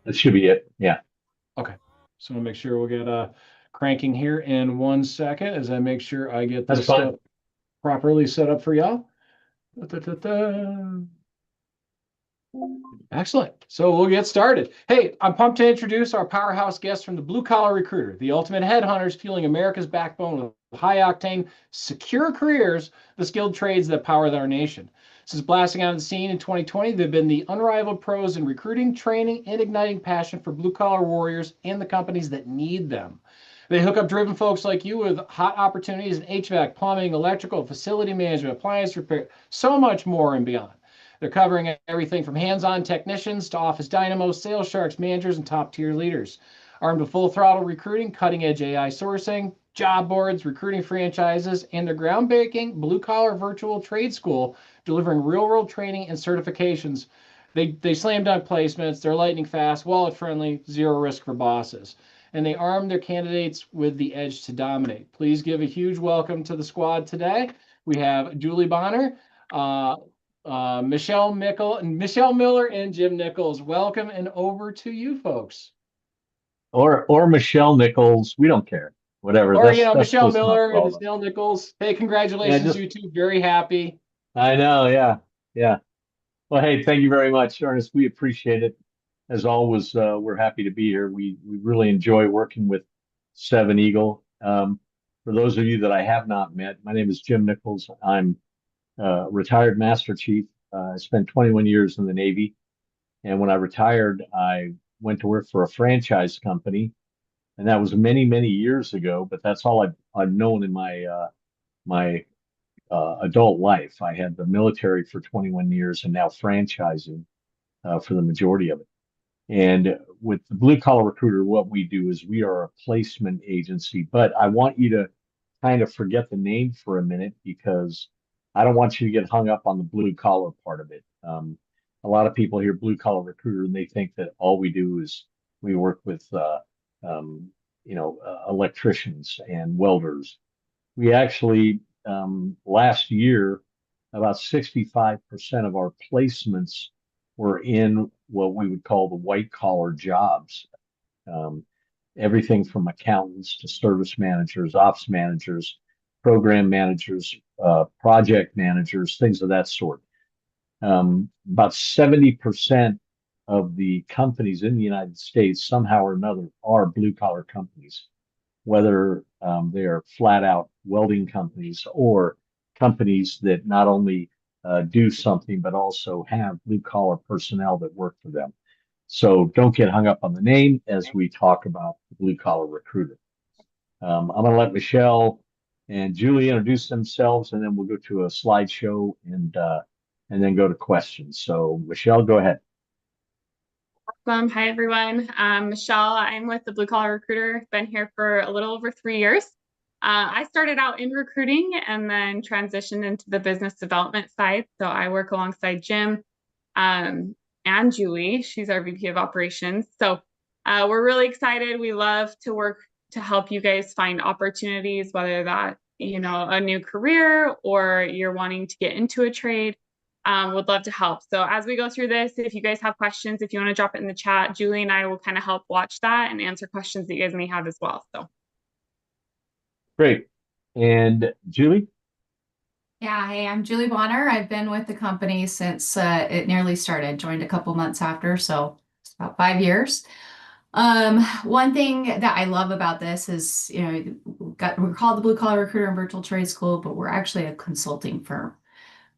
That should be it. Yeah, Okay. So we'll make sure we'll get cranking here in 1 second as I make sure I get that's this fine. stuff properly set up for y'all. Da-da-da-da. Excellent. So we'll get started. Hey, I'm pumped to introduce our powerhouse guest from the Blue Collar Recruiter, the ultimate headhunters fueling America's backbone with high octane, secure careers, the skilled trades that power our nation. Since blasting on the scene in 2020, they've been the unrivaled pros in recruiting, training, and igniting passion for blue collar warriors and the companies that need them. They hook up driven folks like you with hot opportunities in HVAC, plumbing, electrical, facility management, appliance repair, so much more and beyond. They're covering everything from hands-on technicians to office dynamos, sales sharks, managers, and top-tier leaders. Armed with full throttle recruiting, cutting-edge AI sourcing, job boards, recruiting franchises, and their groundbreaking blue-collar virtual trade school, delivering real-world training and certifications. They slam dunk placements. They're lightning fast, wallet friendly, zero risk for bosses. And they arm their candidates with the edge to dominate. Please give a huge welcome to the squad today. We have Julie Bonner, uh, Michelle Miller, and Jim Nichols. Welcome and over to you folks. Or Michelle Nichols. We don't care. Whatever. Or, That's Michelle close enough Miller for and all of us. Michelle Nichols. Hey, Yeah, congratulations, just you two. Very happy. I know. Yeah, yeah. Well, hey, thank you very much, Ernest. We appreciate it. As always, we're happy to be here. We really enjoy working with Seven Eagle. For those of you that I have not met, my name is Jim Nichols. I'm retired Master Chief. I spent 21 years in the Navy, and when I retired, I went to work for a franchise company, and that was many, many years ago. But that's all I've known in my adult life. I had the military for 21 years, and now franchising for the majority of it. And with the Blue Collar Recruiter, what we do is we are a placement agency. But I want you to kind of forget the name for a minute because I don't want you to get hung up on the blue collar part of it. A lot of people hear Blue Collar Recruiter and they think that all we do is we work with, electricians and welders. We actually, last year, about 65% of our placements were in what we would call the white collar jobs. Um, Everything from accountants to service managers, ops managers, program managers, project managers, things of that sort. About 70% of the companies in the United States, somehow or another, are blue collar companies, whether they are flat out welding companies or companies that not only do something, but also have blue collar personnel that work for them. So don't get hung up on the name as we talk about the blue collar recruiter. I'm going to let Michelle and Julie introduce themselves, and then we'll go to a slideshow and then go to questions. So Michelle, go ahead. Hi, everyone. Michelle. I'm with the Blue Collar Recruiter. Been here for a little over 3 years. I started out in recruiting and then transitioned into the business development side. So I work alongside Jim um, and Julie. She's our VP of Operations. So we're really excited. We love to work to help you guys find opportunities, whether that, a new career or you're wanting to get into a trade. Would love to help. So as we go through this, if you guys have questions, if you want to drop it in the chat, Julie and I will kind of help watch that and answer questions that you guys may have as well. So Great. And Julie? Yeah, hey, I'm Julie Bonner. I've been with the company since it nearly started. Joined a couple months after, so it's about 5 years. One thing that I love about this is, we're called the Blue Collar Recruiter and Virtual Trade School, but we're actually a consulting firm,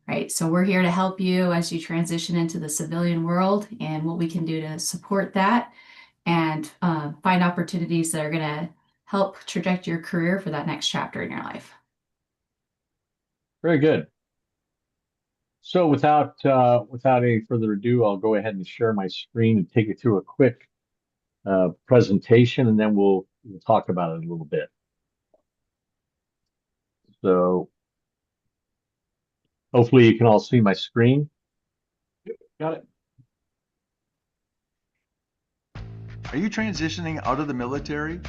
right? So we're here to help you as you transition into the civilian world and what we can do to support that and find opportunities that are going to help traject your career for that next chapter in your life. Very good. So without any further ado, I'll go ahead and share my screen and take you through a quick presentation, and then we'll talk about it a little bit. So hopefully you can all see my screen. Got it. Are you transitioning out of the military?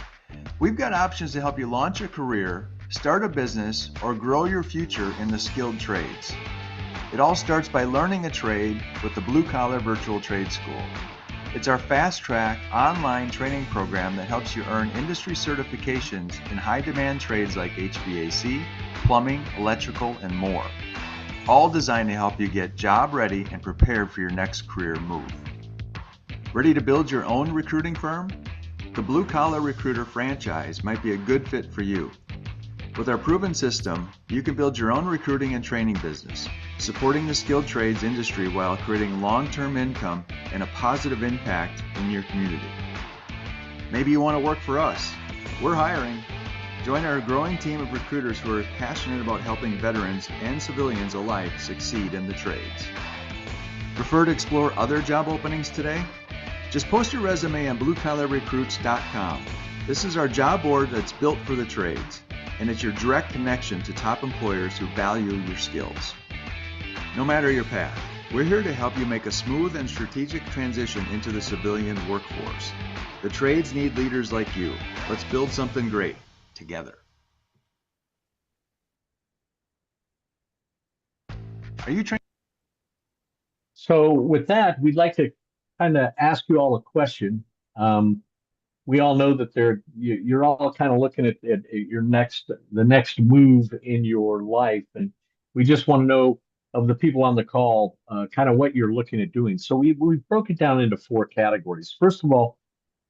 We've got options to help you launch a career, start a business, or grow your future in the skilled trades. It all starts by learning a trade with the Blue Collar Virtual Trade School. It's our fast track online training program that helps you earn industry certifications in high demand trades like HVAC, plumbing, electrical, and more. All designed to help you get job ready and prepared for your next career move. Ready to build your own recruiting firm? The Blue Collar Recruiter franchise might be a good fit for you. With our proven system, you can build your own recruiting and training business, supporting the skilled trades industry while creating long-term income and a positive impact in your community. Maybe you want to work for us. We're hiring. Join our growing team of recruiters who are passionate about helping veterans and civilians alike succeed in the trades. Prefer to explore other job openings today? Just post your resume on bluecollarrecruits.com. This is our job board that's built for the trades, and it's your direct connection to top employers who value your skills. No matter your path, we're here to help you make a smooth and strategic transition into the civilian workforce. The trades need leaders like you. Let's build something great together. Are you trained? So with that, we'd like to kind of ask you all a question. We all know that you're all kind of looking at the next move in your life, and we just want to know of the people on the call, kind of what you're looking at doing. So we broke it down into 4 categories. First of all,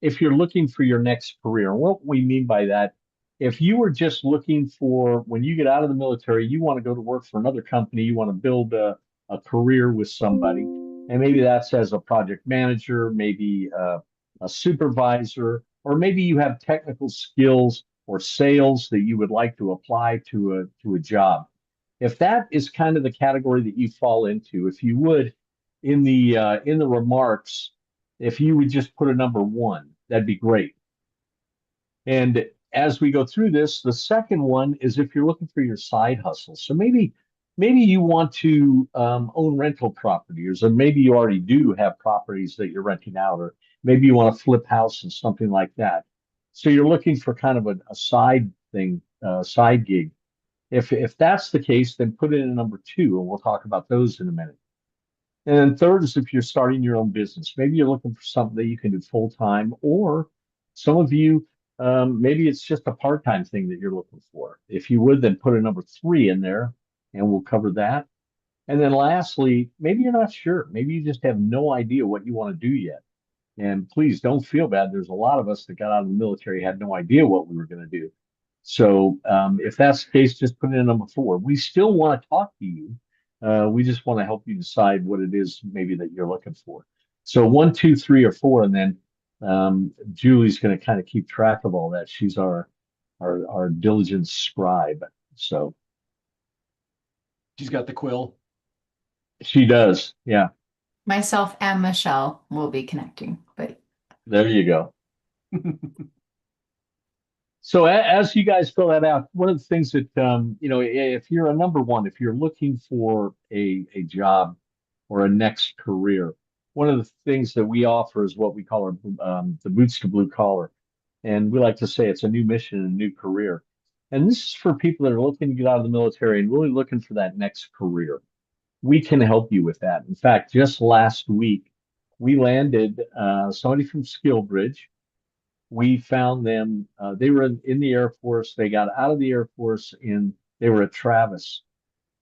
if you're looking for your next career, and what we mean by that, if you were just looking for when you get out of the military, you want to go to work for another company, you want to build a career with somebody, and maybe that's as a project manager, maybe a supervisor, or maybe you have technical skills or sales that you would like to apply to a job. If that is kind of the category that you fall into, if you would, in the remarks, if you would just put a number 1, that'd be great. And as we go through this, the second one is if you're looking for your side hustle. So maybe you want to own rental properties, or maybe you already do have properties that you're renting out, or maybe you want to flip houses, something like that. So you're looking for kind of a side thing, side gig. If that's the case, then put it in number 2, and we'll talk about those in a minute. And then third is if you're starting your own business. Maybe you're looking for something that you can do full time, or some of you, maybe it's just a part-time thing that you're looking for. If you would, then put a number 3 in there, and we'll cover that. And then lastly, maybe you're not sure. Maybe you just have no idea what you want to do yet. And please don't feel bad. There's a lot of us that got out of the military, had no idea what we were going to do. So if that's the case, just put it in number 4. We still want to talk to you. We just want to help you decide what it is maybe that you're looking for. So 1, 2, 3, or 4, and then Julie's going to kind of keep track of all that. She's our diligent scribe. So She's got the quill. she does, yeah. Myself and Michelle will be connecting, but There you go. So as you guys fill that out, one of the things that, if you're a number 1, if you're looking for a job or a next career, one of the things that we offer is what we call the Boots to Blue Collar. And we like to say it's a new mission and a new career. And this is for people that are looking to get out of the military and really looking for that next career. We can help you with that. In fact, just last week, we landed somebody from Skillbridge. We found them, they were in the Air Force. They got out of the Air Force they were at Travis,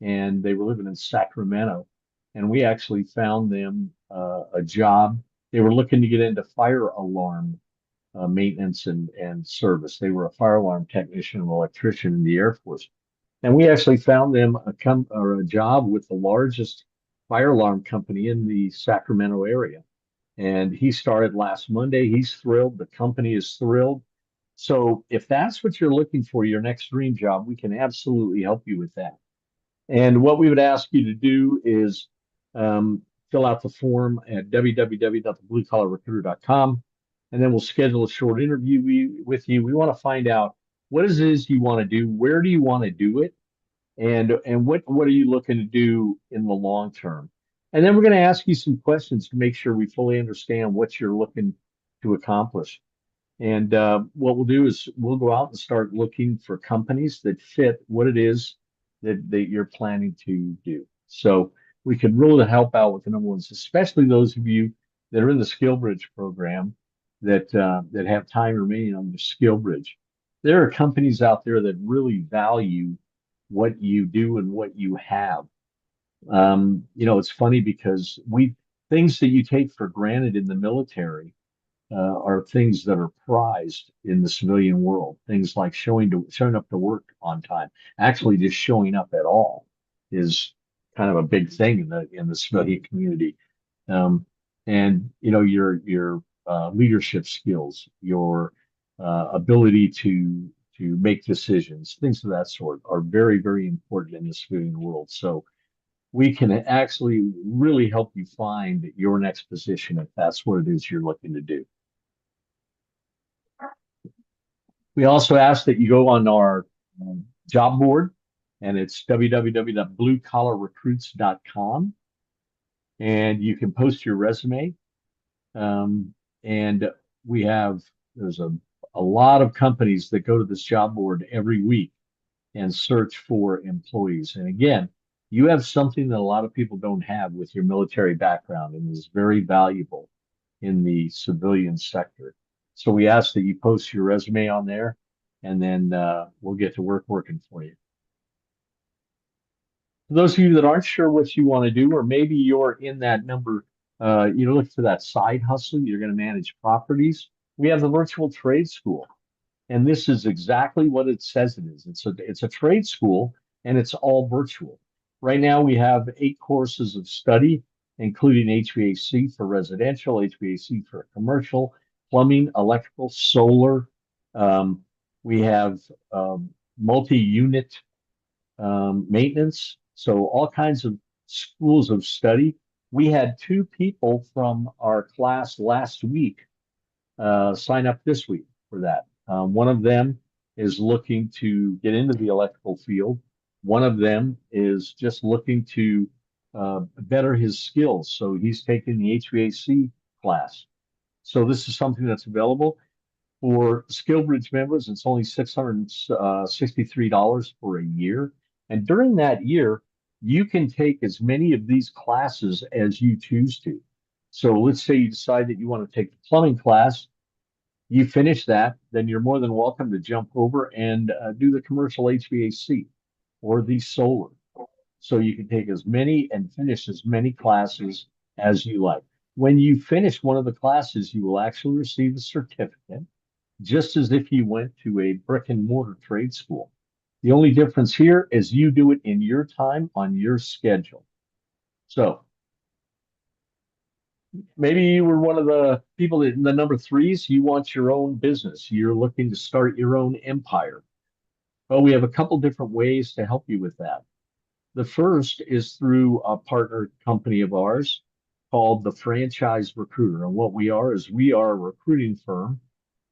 and they were living in Sacramento. And we actually found them a job. They were looking to get into fire alarm maintenance and service. They were a fire alarm technician and electrician in the Air Force. And we actually found them a job with the largest fire alarm company in the Sacramento area. And he started last Monday. He's thrilled. The company is thrilled. So if that's what you're looking for, your next dream job, we can absolutely help you with that. And what we would ask you to do is fill out the form at www.thebluecollarrecruiter.com, and then we'll schedule a short interview with you. We want to find out what it is you want to do, where do you want to do it, and what are you looking to do in the long term. And then we're going to ask you some questions to make sure we fully understand what you're looking to accomplish. And what we'll do is we'll go out and start looking for companies that fit what it is that you're planning to do. So we can really help out with the number 1s, especially those of you that are in the SkillBridge program that have time remaining on the SkillBridge. There are companies out there that really value what you do and what you have. It's funny because things that you take for granted in the military are things that are prized in the civilian world. Things like showing up to work on time. Actually, just showing up at all is kind of a big thing in the civilian community. Um, and your leadership skills, your ability to make decisions, things of that sort are very, very important in the civilian world. So we can actually really help you find your next position if that's what it is you're looking to do. We also ask that you go on our job board, and it's www.bluecollarrecruits.com, and you can post your resume. And there's a lot of companies that go to this job board every week and search for employees. And again, you have something that a lot of people don't have with your military background and is very valuable in the civilian sector. So we ask that you post your resume on there, and then we'll get to work working for you. For those of you that aren't sure what you want to do, or maybe you're in that number, you're looking for that side hustle, you're going to manage properties. We have the virtual trade school, and this is exactly what it says it is. It's a trade school, and it's all virtual. Right now, we have 8 courses of study, including HVAC for residential, HVAC for commercial, plumbing, electrical, solar. We have multi-unit maintenance. So all kinds of schools of study. We had 2 people from our class last week sign up this week for that. One of them is looking to get into the electrical field. One of them is just looking to better his skills. So he's taking the HVAC class. So this is something that's available. For SkillBridge members, it's only $663 for a year. And during that year, you can take as many of these classes as you choose to. So let's say you decide that you want to take the plumbing class, you finish that, then you're more than welcome to jump over and do the commercial HVAC or the solar. So you can take as many and finish as many classes as you like. When you finish one of the classes, you will actually receive a certificate, just as if you went to a brick and mortar trade school. The only difference here is you do it in your time on your schedule. So maybe you were one of the people that in the number 3s, you want your own business. You're looking to start your own empire. Well, we have a couple different ways to help you with that. The first is through a partner company of ours called the Franchise Recruiter. And what we are is we are a recruiting firm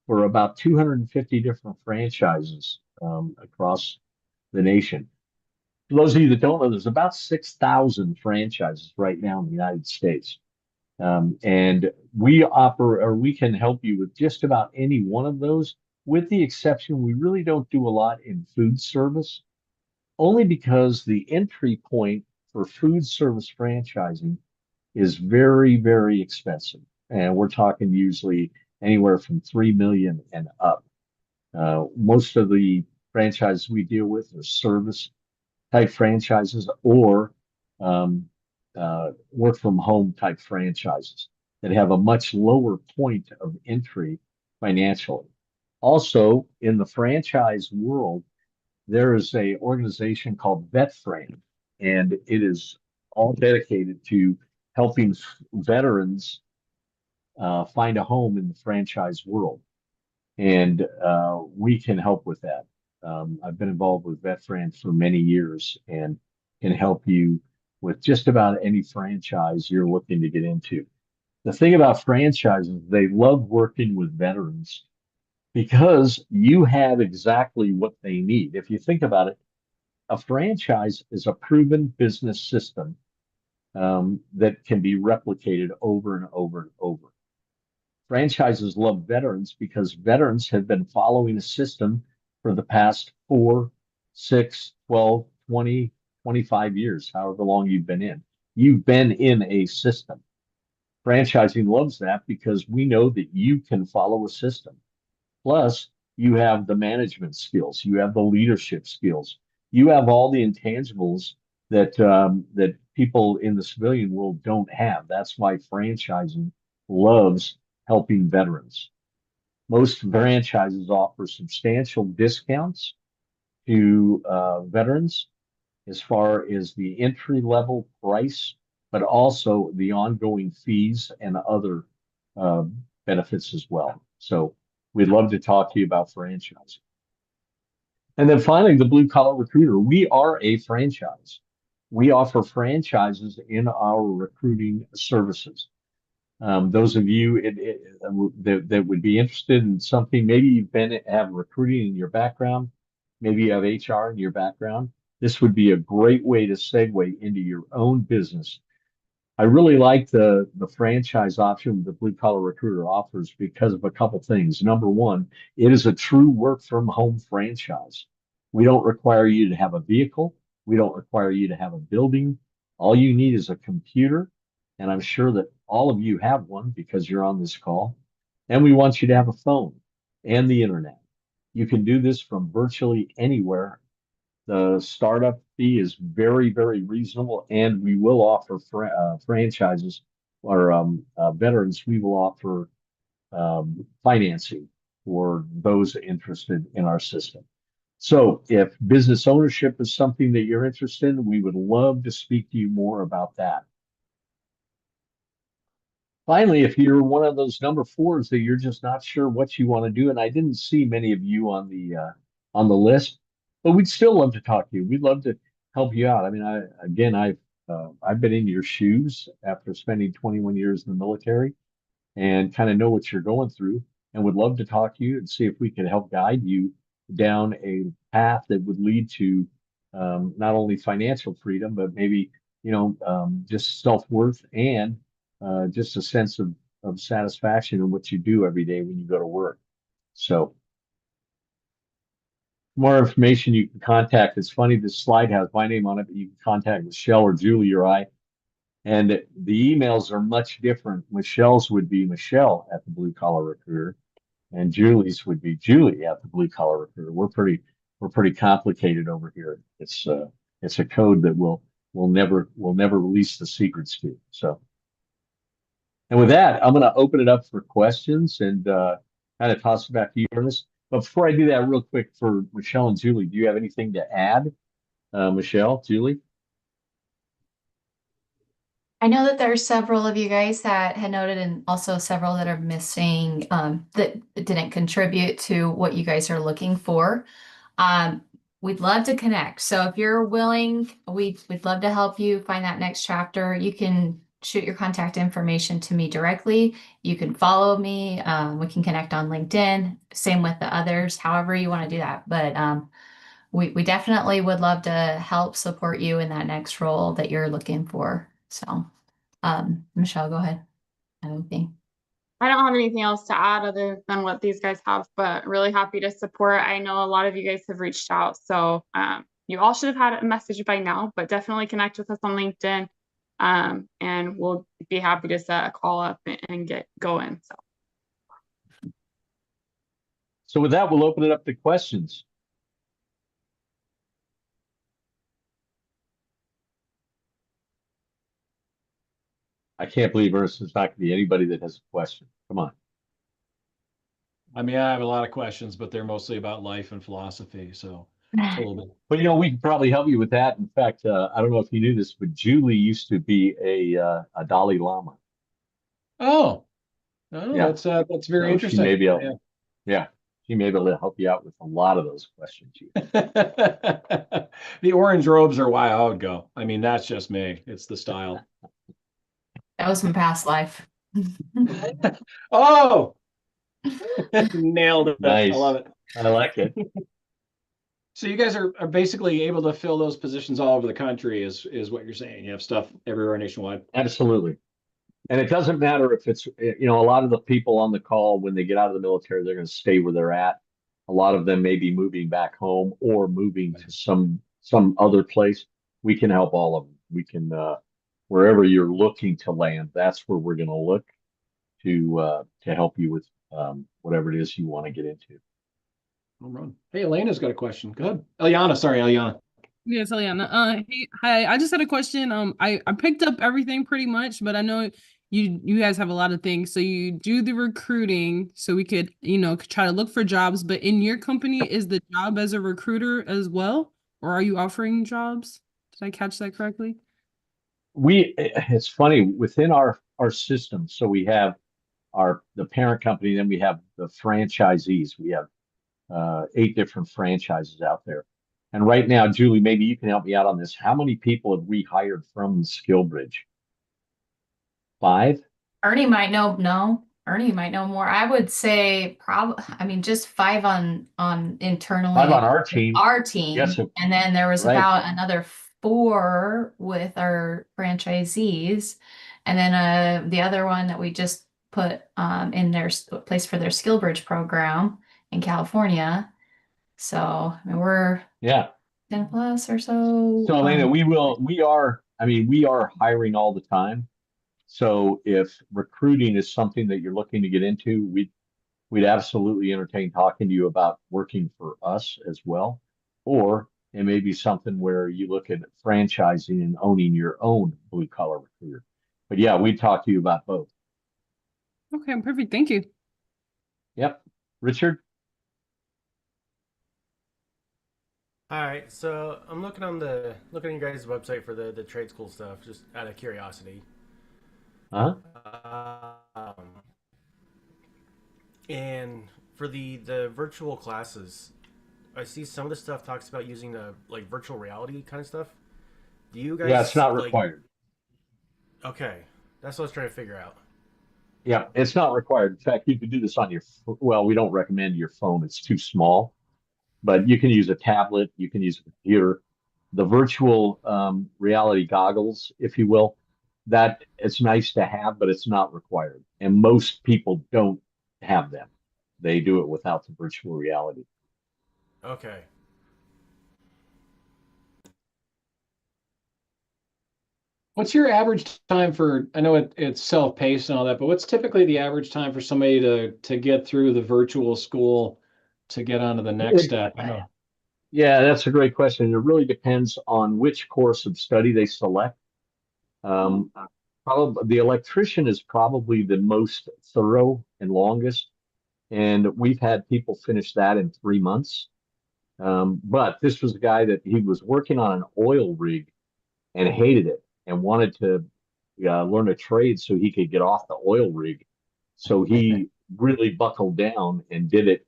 for about 250 different franchises across the nation. For those of you that don't know, there's about 6,000 franchises right now in the United States. And we can help you with just about any one of those, with the exception, we really don't do a lot in food service, only because the entry point for food service franchising is very, very expensive. And we're talking usually anywhere from 3 million and up. Most of the franchises we deal with are service type franchises or work from home type franchises that have a much lower point of entry financially. Also, in the franchise world, there is a organization called VetFrame, and it is all dedicated to helping veterans find a home in the franchise world. And we can help with that. I've been involved with VetFrame for many years and can help you with just about any franchise you're looking to get into. The thing about franchises, they love working with veterans because you have exactly what they need. If you think about it, a franchise is a proven business system that can be replicated over and over and over. Franchises love veterans because veterans have been following a system for the past 4, 6, 12, 20, 25 years, however long you've been in. You've been in a system. Franchising loves that because we know that you can follow a system. Plus, you have the management skills, you have the leadership skills, you have all the intangibles that people in the civilian world don't have. That's why franchising loves helping veterans. Most franchises offer substantial discounts to veterans as far as the entry level price, but also the ongoing fees and other uh, benefits as well. So we'd love to talk to you about franchising. And then finally, the Blue Collar Recruiter. We are a franchise. We offer franchises in our recruiting services. Those of you that would be interested in something, maybe you've been have recruiting in your background, maybe you have HR in your background. This would be a great way to segue into your own business. I really like the franchise option the Blue Collar Recruiter offers because of a couple things. Number one, it is a true work from home franchise. We don't require you to have a vehicle. We don't require you to have a building. All you need is a computer, and I'm sure that all of you have one because you're on this call. And we want you to have a phone and the internet. You can do this from virtually anywhere. The startup fee is very, very reasonable, and we will offer franchises or veterans. We will offer financing for those interested in our system. So, if business ownership is something that you're interested in, we would love to speak to you more about that. Finally, if you're one of those number fours that you're just not sure what you want to do, and I didn't see many of you on the list, but we'd still love to talk to you. We'd love to help you out. I mean, I've been in your shoes after spending 21 years in the military and kind of know what you're going through, and would love to talk to you and see if we can help guide you down a path that would lead to not only financial freedom, but maybe just self-worth and just a sense of satisfaction in what you do every day when you go to work. So, more information you can contact. It's funny, this slide has my name on it, but you can contact Michelle or Julie or I. And the emails are much different. Michelle's would be Michelle at the Blue Collar Recruiter, and Julie's would be Julie at the Blue Collar Recruiter. We're pretty complicated over here. It's a code that we'll never release the secrets to. So. And with that, I'm going to open it up for questions and kind of toss it back to you, Ernest. But before I do that, real quick for Michelle and Julie, do you have anything to add? Michelle, Julie? I know that there's several of you guys that had noted, and also several that are missing that didn't contribute to what you guys are looking for. We'd love to connect. So if you're willing, we'd love to help you find that next chapter. You can shoot your contact information to me directly. You can follow me. We can connect on LinkedIn. Same with the others, however you want to do that. But we definitely would love to help support you in that next role that you're looking for. So, Michelle, go ahead. Anything? I don't have anything else to add other than what these guys have, but really happy to support. I know a lot of you guys have reached out, so you all should have had a message by now, but definitely connect with us on LinkedIn, and we'll be happy to set a call up and get going. So with that, we'll open it up to questions. I can't believe Ernest is not going to be anybody that has a question. Come on. I mean, I have a lot of questions, but they're mostly about life and philosophy. So it's a little bit. But we can probably help you with that. In fact, I don't know if you knew this, but Julie used to be a Dalai Lama. Oh, Yeah. that's very So interesting. she may be able, yeah, she may be able to help you out with a lot of those questions. The orange robes are why I would go. I mean, that's just me. It's the style. That was my past life. Oh, nailed it. Nice. I love it. I like it. So you guys are basically able to fill those positions all over the country is what you're saying. You have stuff everywhere nationwide. Absolutely. And it doesn't matter if it's, a lot of the people on the call, when they get out of the military, they're going to stay where they're at. A lot of them may be moving back home or moving to some other place. We can help all of them. wherever you're looking to land, that's where we're going to look to help you with whatever it is you want to get into. Home run. Hey, Elena's got a question. Go ahead. Eliana, sorry, Eliana. Yes, Eliana. Hey, hi. I just had a question. I picked up everything pretty much, but I know you guys have a lot of things. So you do the recruiting, so we could, try to look for jobs. But in your company, is the job as a recruiter as well, or are you offering jobs? Did I catch that correctly? It's funny within our system. So we have the parent company, then we have the franchisees. We have 8 different franchises out there. And right now, Julie, maybe you can help me out on this. How many people have we hired from SkillBridge? 5? Ernie might know. No, Ernie might know more. I would say probably. I mean, just 5 on internally 5 on our team. our team, Yes, and then there was right. about another 4 with our franchisees, and then the other one that we just put in their place for their SkillBridge program in California. So I mean, we're 10 plus or so. So Elena, we are hiring all the time. So if recruiting is something that you're looking to get into, we'd absolutely entertain talking to you about working for us as well. Or it may be something where you look at franchising and owning your own blue collar recruiter. But yeah, we'd talk to you about both. Okay, perfect. Thank you. Yep. Richard? All right, so I'm looking on your guys' website for the trade school stuff, just out of curiosity. Huh? And for the virtual classes, I see some of the stuff talks about using the like virtual reality kind of stuff. Do you guys? Yeah, it's not required. Okay, that's what I was trying to figure out. Yeah, it's not required. In fact, you could do this on well, we don't recommend your phone. It's too small, but you can use a tablet, you can use a computer. The virtual reality goggles, if you will, that it's nice to have, but it's not required. And most people don't have them. They do it without the virtual reality. Okay. What's your average time for, I know it's self-paced and all that, but what's typically the average time for somebody to get through the virtual school to get on to the next step? I know. Yeah, that's a great question. It really depends on which course of study they select. Probably the electrician is probably the most thorough and longest, and we've had people finish that in 3 months. But this was a guy that he was working on an oil rig and hated it and wanted to learn a trade so he could get off the oil rig. So he really buckled down and did it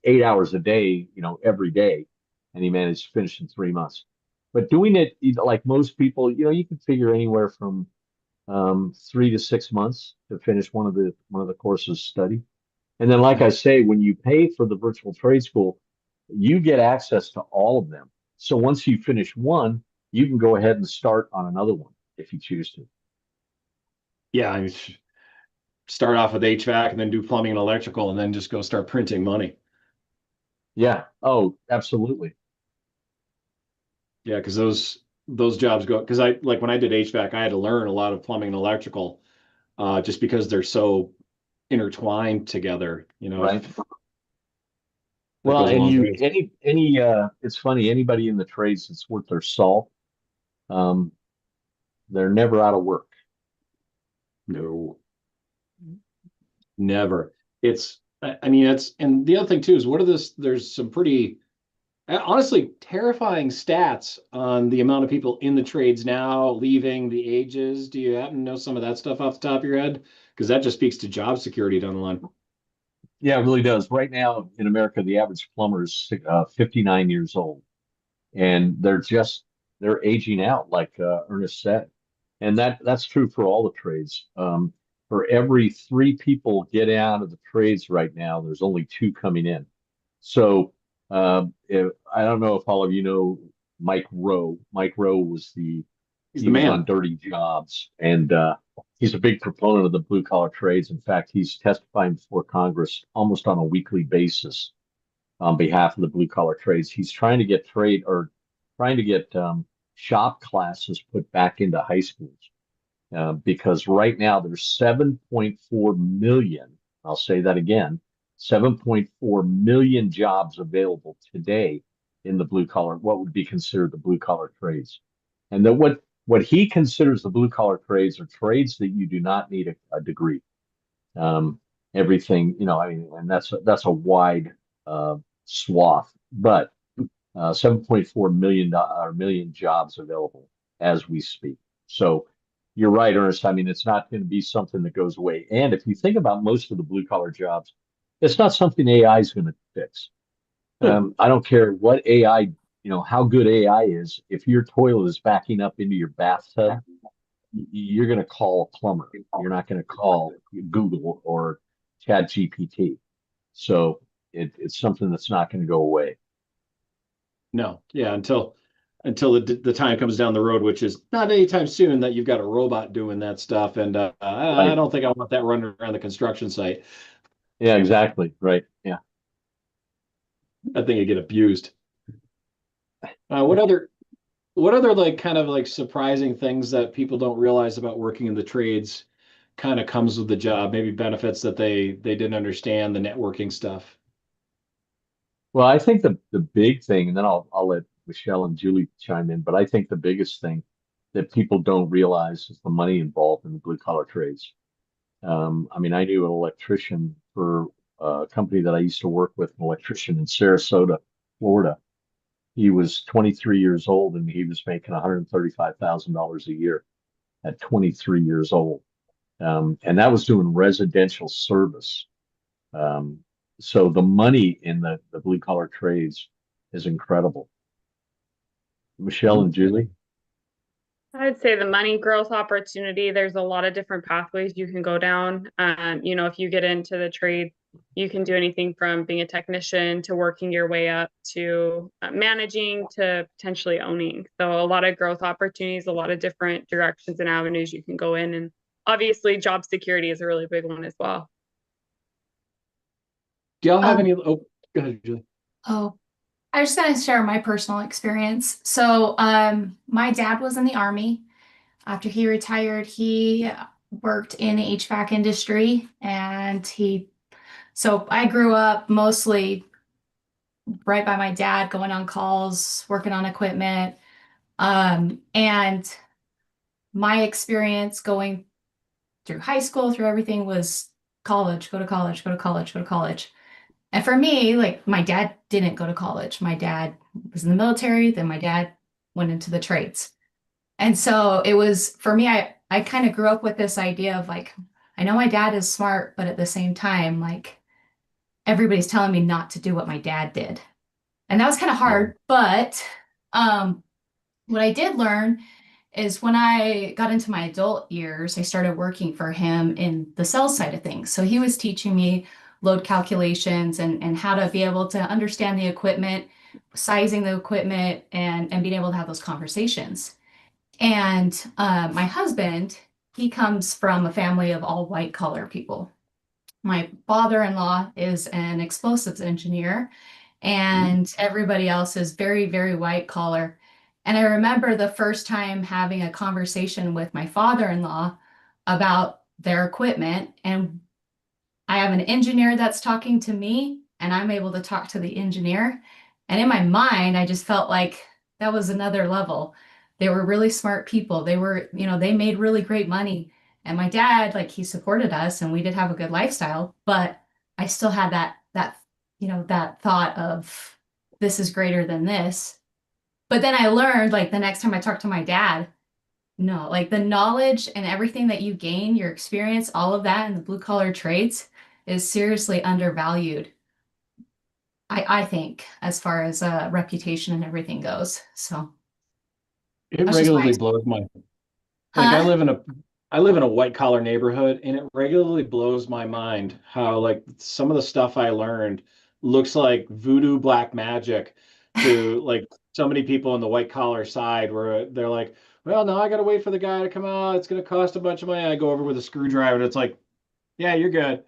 8 hours a day, every day, and he managed to finish in 3 months. But doing it like most people, you can figure anywhere from 3 to 6 months to finish one of the courses study. And then, like I say, when you pay for the virtual trade school, you get access to all of them. So once you finish one, you can go ahead and start on another one if you choose to. Yeah, I mean, start off with HVAC and then do plumbing and electrical and then just go start printing money. Yeah. Oh, absolutely. Yeah, because those jobs go, because like when I did HVAC, I had to learn a lot of plumbing and electrical just because they're so intertwined together, Right. Well, and it's funny, anybody in the trades that's worth their salt, they're never out of work. No, never. I mean, and the other thing too is there's some pretty, honestly, terrifying stats on the amount of people in the trades now, leaving, the ages. Do you happen to know some of that stuff off the top of your head? Because that just speaks to job security down the line. Yeah, it really does. Right now in America, the average plumber is 59 years old, and they're aging out, like Ernest said, and that's true for all the trades. For every 3 people get out of the trades right now, there's only 2 coming in. So I don't know if all of you know Mike Rowe. Mike Rowe was He's he the was man. on Dirty Jobs, and he's a big proponent of the blue collar trades. In fact, he's testifying before Congress almost on a weekly basis on behalf of the blue collar trades. He's trying to get trying to get shop classes put back into high schools. Because right now there's 7.4 million, I'll say that again, 7.4 million jobs available today in the blue collar, what would be considered the blue collar trades. And that what he considers the blue collar trades are trades that you do not need a degree. Everything, I mean, and that's a wide swath, but 7.4 million jobs available as we speak. So you're right, Ernest. I mean, it's not going to be something that goes away. And if you think about most of the blue collar jobs, it's not something AI is going to fix. I don't care what AI, how good AI is. If your toilet is backing up into your bathtub, you're going to call a plumber. You're not going to call Google or Chat GPT. So it's something that's not going to go away. No, yeah, until the time comes down the road, which is not anytime soon, that you've got a robot doing that stuff. And I Right. don't think I want that running around the construction site. Yeah, exactly. Right. Yeah. I think I get abused. What other like kind of like surprising things that people don't realize about working in the trades kind of comes with the job? Maybe benefits that they didn't understand, the networking stuff. Well, I think the big thing, and then I'll let Michelle and Julie chime in, but I think the biggest thing that people don't realize is the money involved in the blue collar trades. I mean, I knew an electrician for a company that I used to work with, an electrician in Sarasota, Florida. He was 23 years old and he was making $135,000 a year at 23 years old. And that was doing residential service. Um, so the money in the blue collar trades is incredible. Michelle and Julie? I'd say the money growth opportunity, there's a lot of different pathways you can go down. If you get into the trade, you can do anything from being a technician to working your way up to managing to potentially owning. So a lot of growth opportunities, a lot of different directions and avenues you can go in. And obviously job security is a really big one as well. Do y'all have Um, any? Oh, go ahead, Julie. oh, I was just gonna share my personal experience. So, my dad was in the Army. After he retired, he worked in the HVAC industry, and so I grew up mostly right by my dad, going on calls, working on equipment. And my experience going through high school, through everything was college, go to college, go to college, go to college. And for me, like my dad didn't go to college. My dad was in the military, then my dad went into the trades. And so it was for me, I kind of grew up with this idea of like, I know my dad is smart, but at the same time, like everybody's telling me not to do what my dad did. And that was kind of hard, but um, what I did learn is when I got into my adult years, I started working for him in the sales side of things. So he was teaching me load calculations and how to be able to understand the equipment, sizing the equipment, and being able to have those conversations. And my husband, he comes from a family of all white collar people. My father-in-law is an explosives engineer, and everybody else is very, very white collar. And I remember the first time having a conversation with my father-in-law about their equipment, and I have an engineer that's talking to me, and I'm able to talk to the engineer. And in my mind, I just felt like that was another level. They were really smart people. They were, they made really great money. And my dad, like he supported us and we did have a good lifestyle, but I still had that thought of this is greater than this. But then I learned like the next time I talked to my dad, no, like the knowledge and everything that you gain, your experience, all of that in the blue collar trades is seriously undervalued. I think as far as reputation and everything goes. So It that's just my regularly blows my like huh? I live in a white collar neighborhood, and it regularly blows my mind how like some of the stuff I learned looks like voodoo black magic to like so many people on the white collar side where they're like, well, now I gotta wait for the guy to come out. It's gonna cost a bunch of money. I go over with a screwdriver, and it's like, yeah, you're good.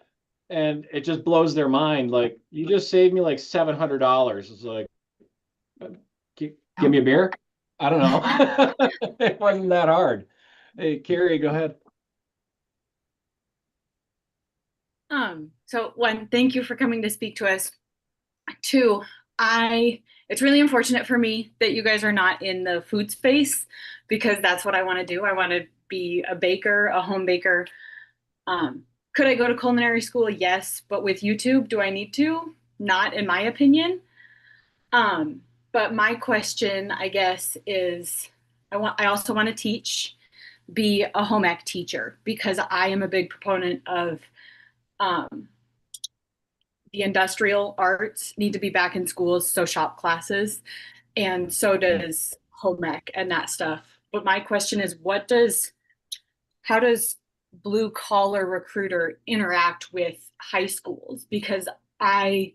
And it just blows their mind. Like, you just saved me like $700. It's like, give Oh, me a beer. I don't know. It wasn't that hard. Hey, Carrie, go ahead. So one, thank you for coming to speak to us. Two, it's really unfortunate for me that you guys are not in the food space because that's what I want to do. I want to be a baker, a home baker. Could I go to culinary school? Yes, but with YouTube, do I need to? Not in my opinion. But my question, I guess, is I also want to teach, be a home ec teacher because I am a big proponent of um, the industrial arts need to be back in schools, so shop classes, and so does home ec and that stuff. But my question is, how does blue collar recruiter interact with high schools? Because I,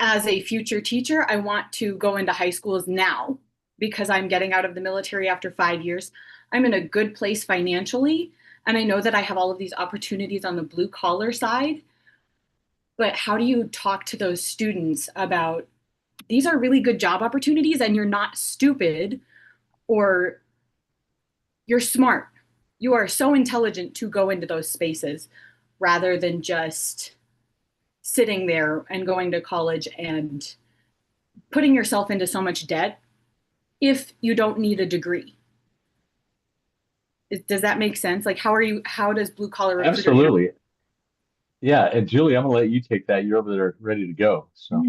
as a future teacher, I want to go into high schools now because I'm getting out of the military after 5 years. I'm in a good place financially, and I know that I have all of these opportunities on the blue collar side. But how do you talk to those students about these are really good job opportunities and you're not stupid or you're smart? You are so intelligent to go into those spaces rather than just sitting there and going to college and putting yourself into so much debt if you don't need a degree. Does that make sense? Like, how does blue collar recruiter? Absolutely. Yeah, and Julie, I'm gonna let you take that. You're over there ready to go. So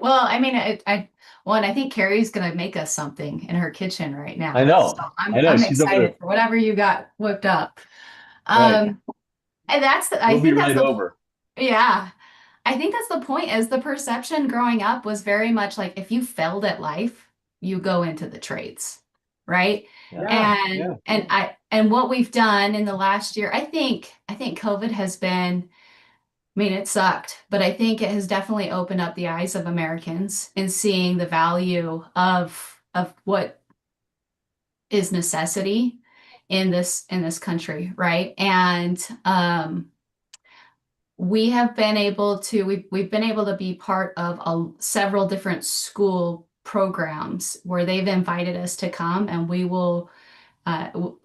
Well, I mean, and I think Carrie's gonna make us something in her kitchen right now. I know, So I know I'm she's over excited there. for whatever you got whipped up. Right. And I We'll be think that's right over. yeah. I think that's the point is the perception growing up was very much like if you failed at life, you go into the trades, right? Yeah. And what we've done in the last year, I think COVID has been, I mean, it sucked, but I think it has definitely opened up the eyes of Americans in seeing the value of what is necessity in this country, right? And we've been able to be part of several different school programs where they've invited us to come, and we will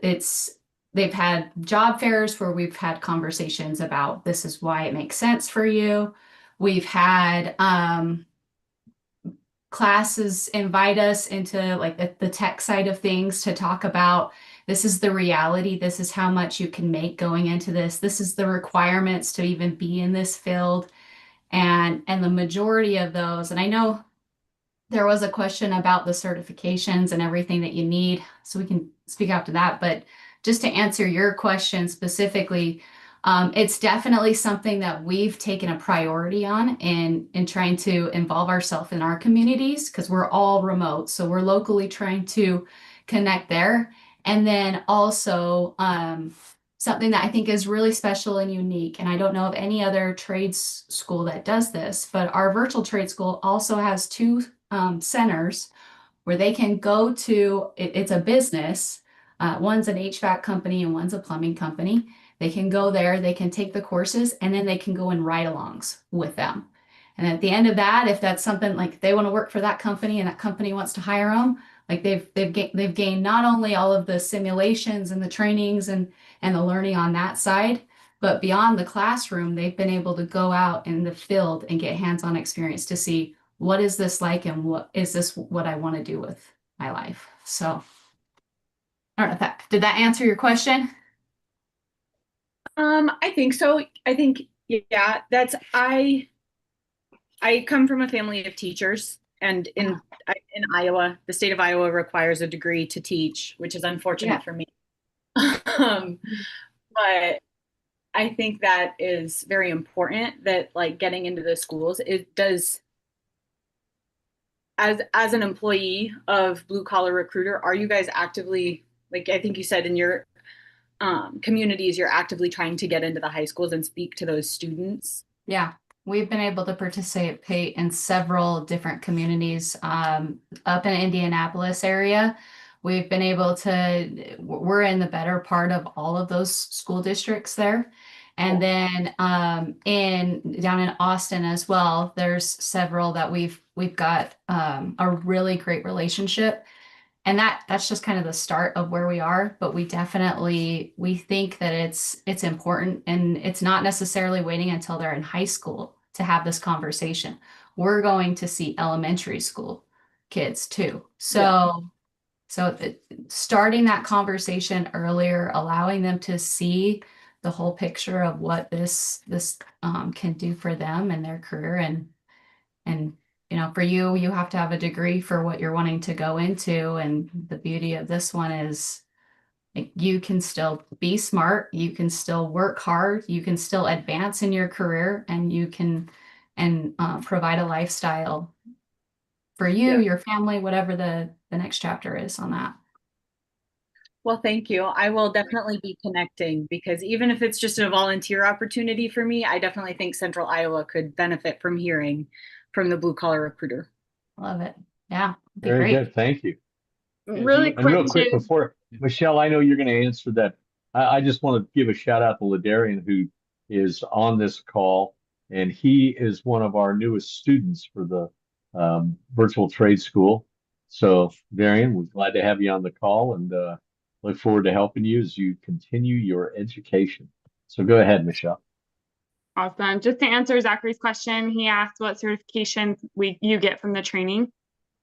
it's they've had job fairs where we've had conversations about this is why it makes sense for you. We've had classes invite us into like the tech side of things to talk about this is the reality, this is how much you can make going into this is the requirements to even be in this field, and the majority of those, and I know there was a question about the certifications and everything that you need, so we can speak out to that. But just to answer your question specifically, it's definitely something that we've taken a priority on in trying to involve ourselves in our communities because we're all remote. So we're locally trying to connect there. And then also something that I think is really special and unique, and I don't know of any other trades school that does this, but our virtual trade school also has two centers where they can go to, it's a business. One's an HVAC company and one's a plumbing company. They can go there, they can take the courses, and then they can go in ride-alongs with them. And at the end of that, if that's something like they want to work for that company and that company wants to hire them, like they've gained not only all of the simulations and the trainings and the learning on that side, but beyond the classroom, they've been able to go out in the field and get hands-on experience to see what is this like and what is this what I want to do with my life. So I don't know if that did that answer your question? I think so. I think, yeah, I come from a family of teachers, and in Iowa, the state of Iowa requires a degree to teach, which is unfortunate for me. But I think that is very important that like getting into the schools, it does, as an employee of Blue Collar Recruiter, are you guys actively, like I think you said in your communities, you're actively trying to get into the high schools and speak to those students? Yeah, we've been able to participate in several different communities up in Indianapolis area. We've been able to, we're in the better part of all of those school districts there. And then down in Austin as well, there's several that we've got a really great relationship. and that's just kind of the start of where we are, but we think that it's important, and it's not necessarily waiting until they're in high school to have this conversation. We're going to see elementary school kids too. Starting that conversation earlier, allowing them to see the whole picture of what this can do for them and their career, and for you have to have a degree for what you're wanting to go into, and the beauty of this one is, like, you can still be smart, you can still work hard, you can still advance in your career, and you can provide a lifestyle for you, your family, whatever the next chapter is on that. Well, thank you. I will definitely be connecting, because even if it's just a volunteer opportunity for me, I definitely think Central Iowa could benefit from hearing from the Blue Collar Recruiter. Love it. Yeah, it'd be Very great. good. Thank you. Really And real quick quick too. before, Michelle, I know you're going to answer that. I just want to give a shout out to Ladarian, who is on this call, and he is one of our newest students for the virtual trade school. So, Darian, we're glad to have you on the call, and look forward to helping you as you continue your education. So go ahead, Michelle. Awesome. Just to answer Zachary's question, he asked what certifications you get from the training,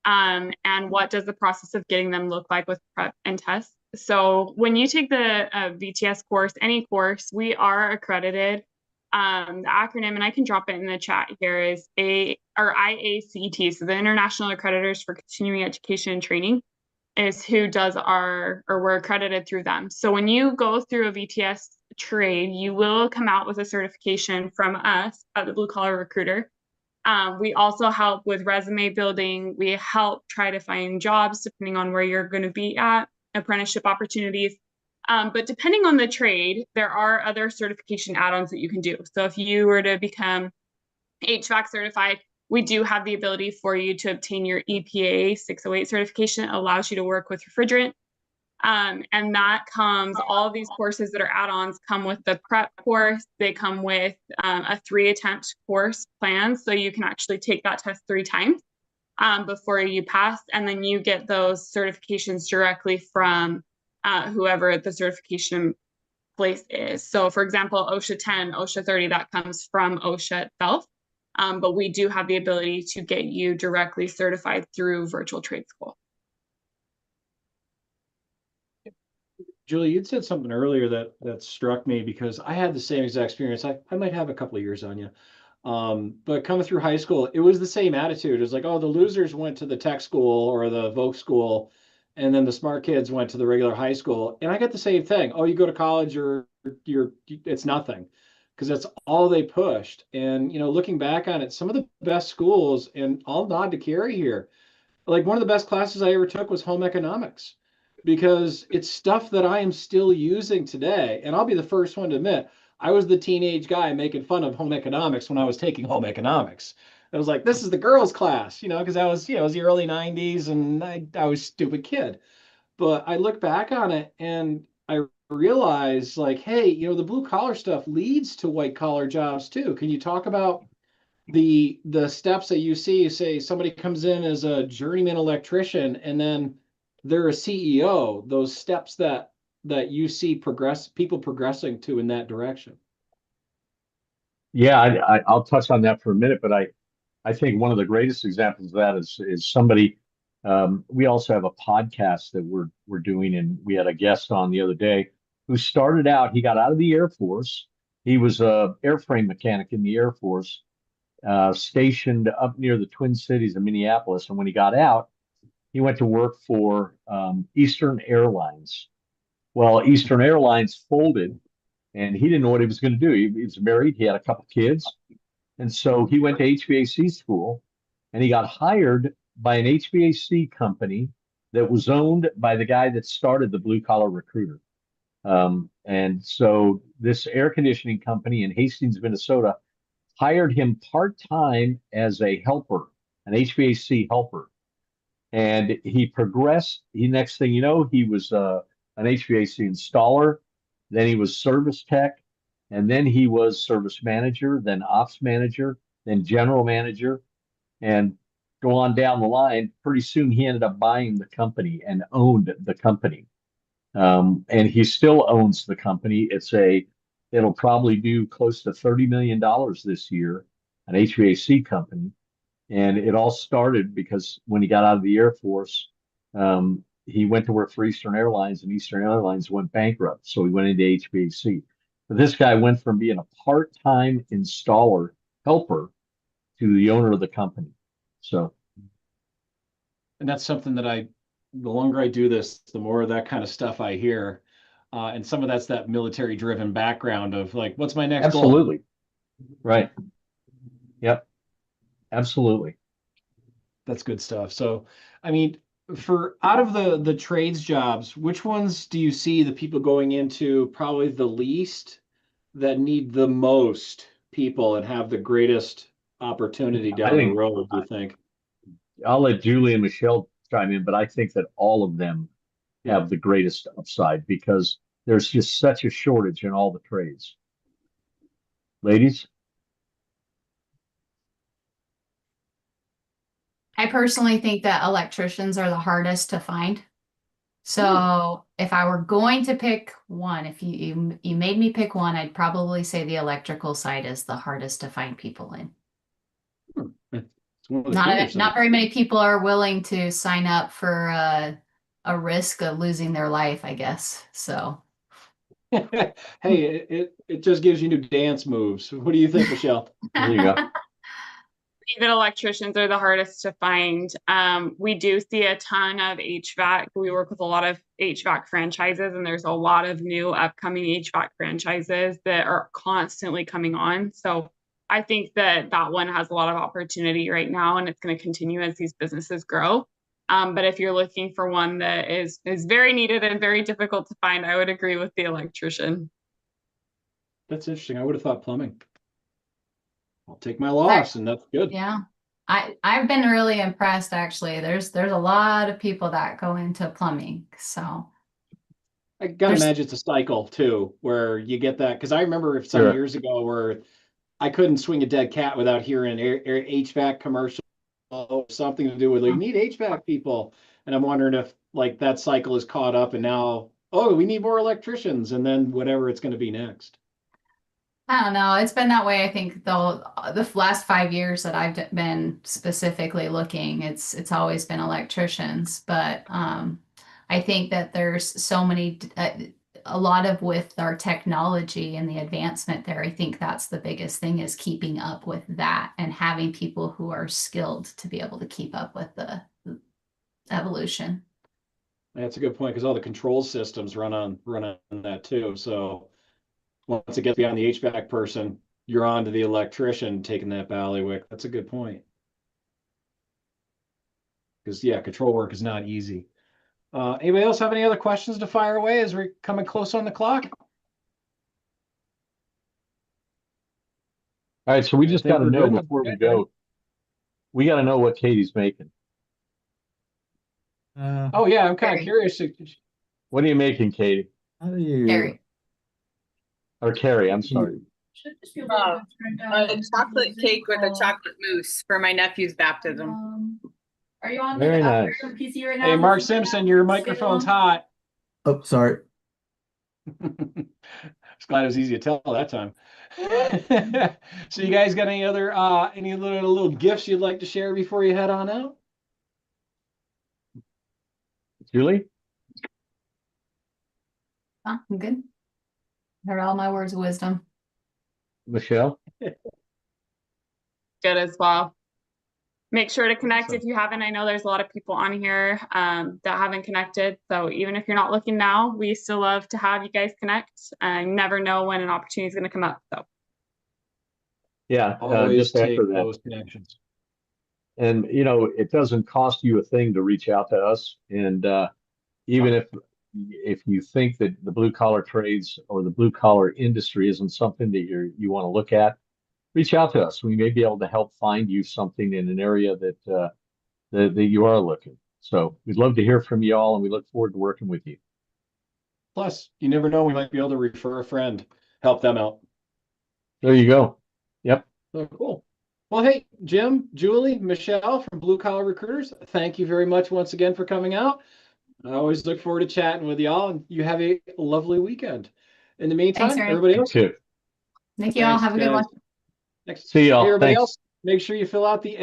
and what does the process of getting them look like with prep and tests. So when you take the VTS course, any course, we are accredited. The acronym, and I can drop it in the chat here, is IACT. So the International Accreditors for Continuing Education and Training is who does we're accredited through them. So when you go through a VTS trade, you will come out with a certification from us at the Blue Collar Recruiter. We also help with resume building. We help try to find jobs depending on where you're going to be at, apprenticeship opportunities. But depending on the trade, there are other certification add-ons that you can do. So if you were to become HVAC certified, we do have the ability for you to obtain your EPA 608 certification. It allows you to work with refrigerant. And that comes, all of these courses that are add-ons come with the prep course. They come with a 3-attempt course plan. So you can actually take that test 3 times before you pass. And then you get those certifications directly from whoever the certification place is. So for example, OSHA 10, OSHA 30, that comes from OSHA itself. But we do have the ability to get you directly certified through virtual trade school. Julie, you'd said something earlier that struck me, because I had the same exact experience. I might have a couple of years on you. But coming through high school, it was the same attitude. It was like, oh, the losers went to the tech school or the Voc school, and then the smart kids went to the regular high school. And I got the same thing. Oh, you go to college, it's nothing, because that's all they pushed. And looking back on it, some of the best schools, and I'll nod to Carrie here, like one of the best classes I ever took was home economics, because it's stuff that I am still using today. And I'll be the first one to admit, I was the teenage guy making fun of home economics when I was taking home economics. I was like, this is the girls' class, because I was, it was the early 90s, and I was a stupid kid. But I look back on it and I realize, like, hey, the blue collar stuff leads to white collar jobs too. Can you talk about the steps that you see? Say somebody comes in as a journeyman electrician, and then they're a CEO, those steps that you see people progressing to in that direction. Yeah, I'll touch on that for a minute, but I think one of the greatest examples of that is somebody. We also have a podcast that we're doing, and we had a guest on the other day who started out. He got out of the Air Force. He was a airframe mechanic in the Air Force, stationed up near the Twin Cities of Minneapolis. And when he got out, he went to work for Eastern Airlines. Well, Eastern Airlines folded, and he didn't know what he was going to do. He was married. He had a couple kids. And so he went to HVAC school, and he got hired by an HVAC company that was owned by the guy that started the Blue Collar Recruiter. And so this air conditioning company in Hastings, Minnesota, hired him part-time as a helper, an HVAC helper. And he progressed. Next thing you know, he was an HVAC installer. Then he was service tech. And then he was service manager, then ops manager, then general manager. And go on down the line, pretty soon he ended up buying the company and owned the company. And he still owns the company. It'll probably do close to $30 million this year, an HVAC company. And it all started because when he got out of the Air Force, he went to work for Eastern Airlines, and Eastern Airlines went bankrupt. So he went into HVAC. But this guy went from being a part-time installer helper to the owner of the company. So, And that's something that the longer I do this, the more of that kind of stuff I hear. And some of that's that military driven background of like, what's my next goal? absolutely. Right. Yep. Absolutely. That's good stuff. So, I mean, for out of the trades jobs, which ones do you see the people going into probably the least that need the most people and have the greatest opportunity I down the think road, do you think? I'll let Julie and Michelle chime in, but I think that all of them Yeah. have the greatest upside because there's just such a shortage in all the trades. Ladies? I personally think that electricians are the hardest to find. So if I were going to pick one, if you made me pick one, I'd probably say the electrical side is the hardest to find people in. It's one of the cleaner Not sides. very many people are willing to sign up for a risk of losing their life, I guess. So Hey, it just gives you new dance moves. What do you think, Michelle? There you go. That electricians are the hardest to find. We do see a ton of HVAC. We work with a lot of HVAC franchises, and there's a lot of new upcoming HVAC franchises that are constantly coming on. So I think that one has a lot of opportunity right now, and it's going to continue as these businesses grow. But if you're looking for one that is very needed and very difficult to find, I would agree with the electrician. That's interesting. I would have thought plumbing. I'll take my loss, and that's good. yeah. I've been really impressed actually. There's a lot of people that go into plumbing. So I gotta imagine it's a cycle too, where you get that. Because I remember some years ago where I couldn't swing a dead cat without hearing an HVAC commercial or something to do with like, you need HVAC people. And I'm wondering if like that cycle is caught up and now, oh, we need more electricians, and then whatever it's going to be next. I don't know. It's been that way, I think, though, the last 5 years that I've been specifically looking, it's always been electricians. But I think that there's so many, a lot of with our technology and the advancement there. I think that's the biggest thing is keeping up with that and having people who are skilled to be able to keep up with the evolution. That's a good point because all the control systems run on that too. So once it gets beyond the HVAC person, you're on to the electrician taking that bailiwick. That's a good point. Because yeah, control work is not easy. Anybody else have any other questions to fire away as we're coming close on the clock? All right, so we I just think got to we're know good. before we go. We got to know what Katie's making. Oh yeah, I'm kind of curious. What are you making, Katie? How do you? Carrie. Or Carrie, I'm sorry. A chocolate cake with a chocolate mousse for my nephew's baptism. Are you on Very nice. PC right now? Hey, Mark Simpson, your microphone's hot. Oh, sorry. I was glad it was easy to tell that time. So you guys got any other any little gifts you'd like to share before you head on out? Julie? I'm good. Heard all my words of wisdom. Michelle? Good as well. Make sure to connect if you haven't. I know there's a lot of people on here that haven't connected. So even if you're not looking now, we still love to have you guys connect. You never know when an opportunity is going to come up. So Yeah, Always just take after that. those connections. And, you know, it doesn't cost you a thing to reach out to us. And even if you think that the blue collar trades or the blue collar industry isn't something that you want to look at, reach out to us. We may be able to help find you something in an area that you are looking. So we'd love to hear from you all, and we look forward to working with you. Plus, you never know, we might be able to refer a friend, help them out. There you go. Yep. So cool. Well, Well, hey, Jim, Julie, Michelle from Blue Collar Recruiters, thank you very much once again for coming out. I always look forward to chatting with y'all, and you have a lovely weekend. In the Thanks, meantime, Ray. everybody You else, too. Thank you all. thanks, Have a good guys. one. Next, See hey, y'all. everybody Thanks. else, make sure you fill out the